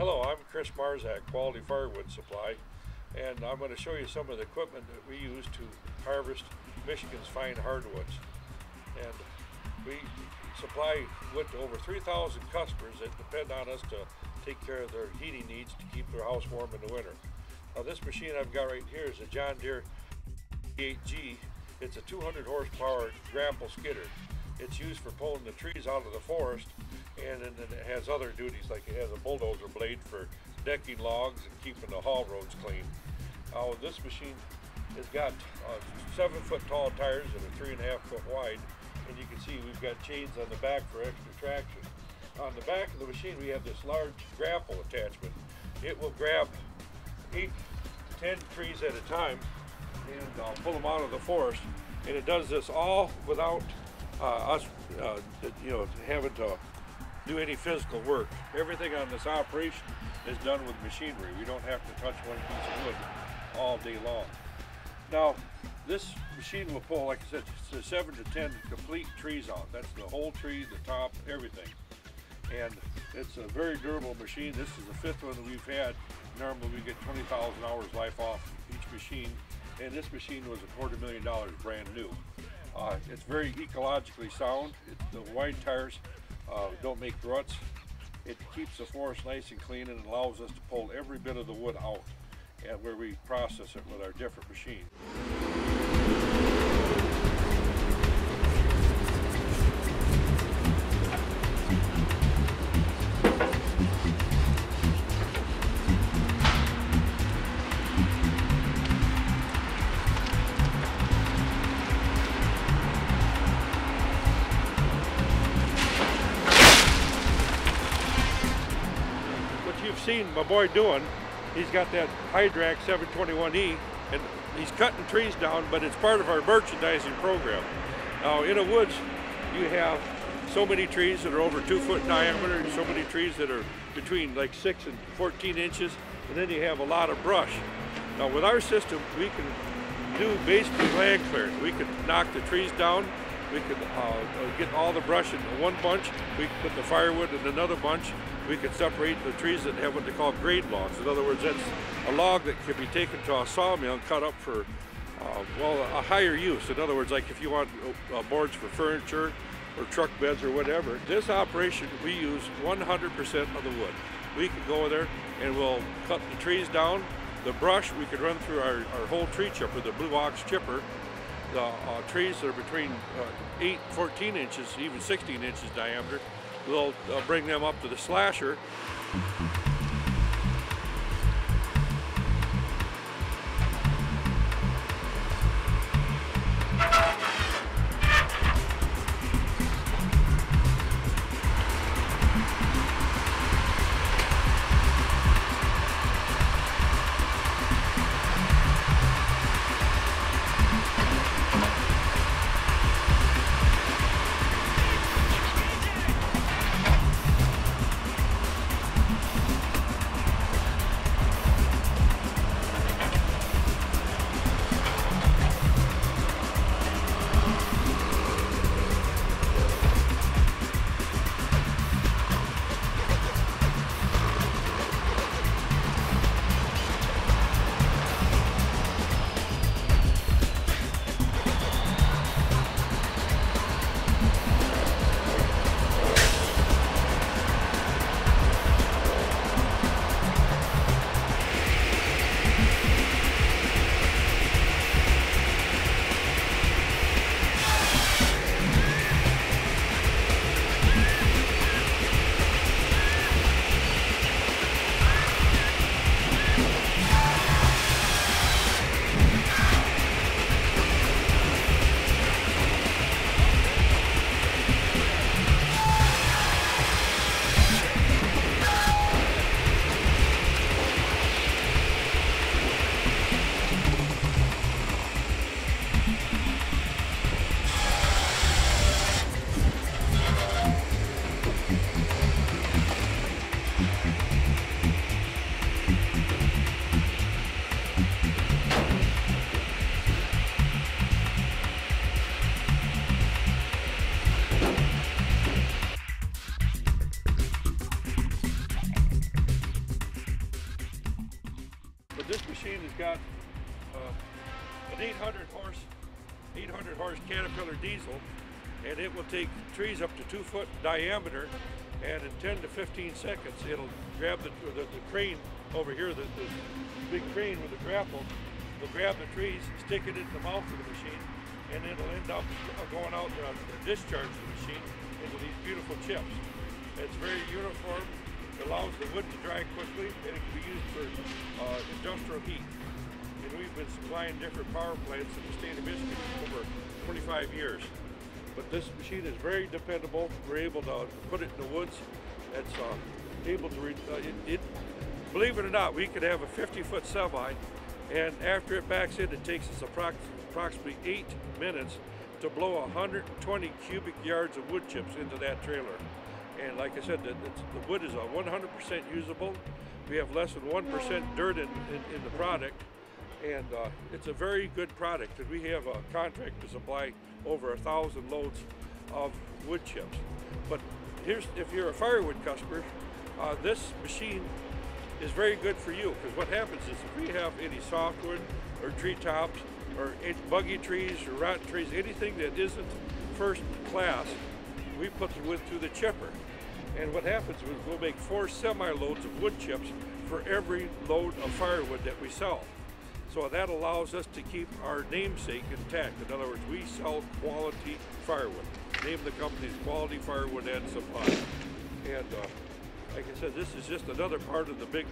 Hello, I'm Chris Marzak, Quality Firewood Supply, and I'm going to show you some of the equipment that we use to harvest Michigan's fine hardwoods. And we supply wood to over 3,000 customers that depend on us to take care of their heating needs to keep their house warm in the winter. Now this machine I've got right here is a John Deere 8G. It's a 200 horsepower grapple skidder. It's used for pulling the trees out of the forest, and then it has other duties, like it has a bulldozer blade for decking logs and keeping the haul roads clean. This machine has got 7-foot tall tires that are 3.5 foot wide, and you can see we've got chains on the back for extra traction. On the back of the machine we have this large grapple attachment. It will grab 8 to 10 trees at a time and pull them out of the forest, and it does this all without us having to do any physical work. Everything on this operation is done with machinery. We don't have to touch one piece of wood all day long. Now this machine will pull, like I said, 7 to 10 complete trees out. That's the whole tree, the top, everything. And it's a very durable machine. This is the 5th one that we've had. Normally we get 20,000 hours life off each machine, and this machine was $250,000 brand new. It's very ecologically sound. The wide tires don't make ruts. It keeps the forest nice and clean, and allows us to pull every bit of the wood out and where we process it with our different machines. You've seen my boy doing, he's got that Hydrac 721E, and he's cutting trees down, but it's part of our merchandising program. Now in the woods you have so many trees that are over 2 foot in diameter, and so many trees that are between like 6 and 14 inches, and then you have a lot of brush. Now with our system we can do basically land clearing. We can knock the trees down, we can get all the brush in one bunch, we can put the firewood in another bunch. We can separate the trees that have what they call grade logs. In other words, that's a log that can be taken to a sawmill and cut up for, a higher use. In other words, like if you want boards for furniture or truck beds or whatever. This operation, we use 100% of the wood. We can go there and we'll cut the trees down. The brush, we can run through our whole tree chipper, the Blue Ox chipper. The trees that are between 8, 14 inches, even 16 inches diameter, we'll bring them up to the slasher. has got an 800 horse Caterpillar diesel, and it will take trees up to 2 foot diameter, and in 10 to 15 seconds it'll grab the crane over here, the big crane with the grapple, will grab the trees, stick it in the mouth of the machine, and it'll end up going out the discharge of the machine into these beautiful chips. It's very uniform. It allows the wood to dry quickly, and it can be used for industrial heat. And we've been supplying different power plants in the state of Michigan for over 25 years. But this machine is very dependable. We're able to put it in the woods. It's able to, believe it or not, we could have a 50-foot semi, and after it backs in, it takes us approximately 8 minutes to blow 120 cubic yards of wood chips into that trailer. And like I said, the wood is 100% usable. We have less than 1% dirt in the product, and it's a very good product. And we have a contract to supply over 1,000 loads of wood chips. But if you're a firewood customer, this machine is very good for you, because what happens is if we have any softwood or treetops or buggy trees or rotten trees, anything that isn't first class, we put the wood through the chipper. And what happens is we'll make 4 semi-loads of wood chips for every load of firewood that we sell. So that allows us to keep our namesake intact. In other words, we sell quality firewood. Name of the company is Quality Firewood and Supply. And like I said, this is just another part of the big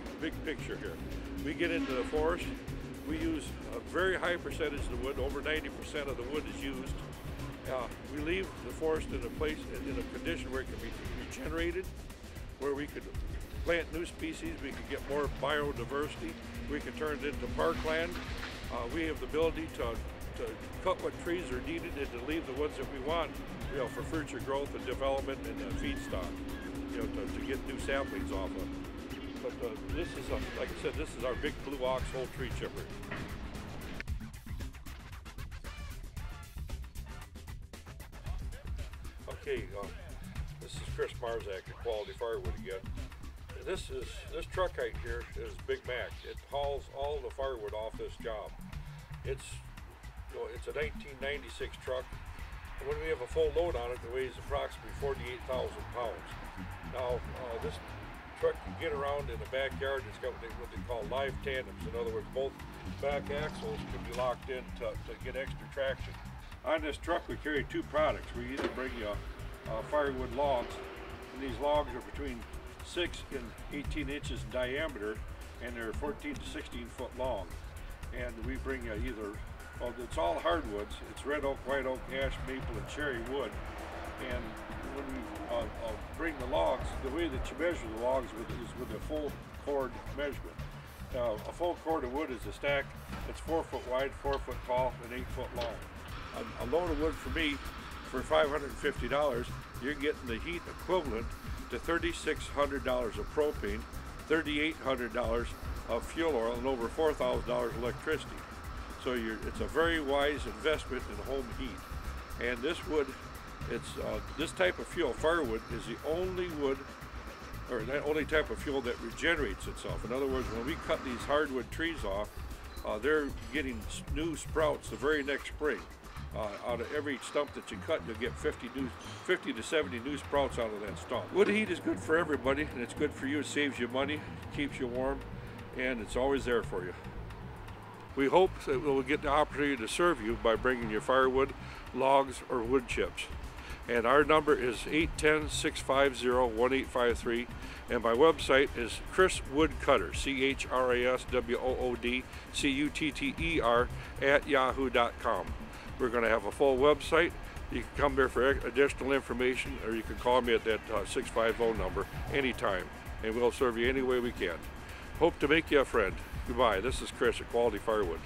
picture here. We get into the forest. We use a very high percentage of the wood. Over 90% of the wood is used. We leave the forest in a condition where it can be regenerated, where we could plant new species, we could get more biodiversity, we could turn it into parkland. We have the ability to cut what trees are needed and to leave the ones that we want, for future growth and development and feedstock, to get new saplings off of. But this is, like I said, this is our big blue ox whole tree chipper. Okay, this is Chris Marzak at Quality Firewood again. This truck right here is Big Mac. It hauls all the firewood off this job. It's a 1996 truck. And when we have a full load on it, it weighs approximately 48,000 pounds. Now, this truck can get around in the backyard. It's got what they call live tandems. In other words, both back axles can be locked in to get extra traction. On this truck, we carry 2 products. We either bring you firewood logs, and these logs are between 6 and 18 inches in diameter, and they're 14 to 16 foot long. And we bring you it's all hardwoods. It's red oak, white oak, ash, maple, and cherry wood. And when we bring the logs, the way that you measure the logs is with a full cord measurement. Now, a full cord of wood is a stack that's 4 foot wide, 4 foot tall, and 8 foot long. A load of wood for me, for $550, you're getting the heat equivalent to $3,600 of propane, $3,800 of fuel oil, and over $4,000 electricity. So it's a very wise investment in home heat. And this wood, this type of fuel, firewood, is the only wood, or the only type of fuel that regenerates itself. In other words, when we cut these hardwood trees off, they're getting new sprouts the very next spring. Out of every stump that you cut, you'll get 50 to 70 new sprouts out of that stump. Wood heat is good for everybody, and it's good for you. It saves you money, keeps you warm, and it's always there for you. We hope that we'll get the opportunity to serve you by bringing you firewood, logs, or wood chips. And our number is 810-650-1853, and my website is Chris Woodcutter, CHRISWOODCUTTER @yahoo.com. We're going to have a full website. You can come there for additional information, or you can call me at that 650 number anytime, and we'll serve you any way we can. Hope to make you a friend. Goodbye. This is Chris at Quality Firewood.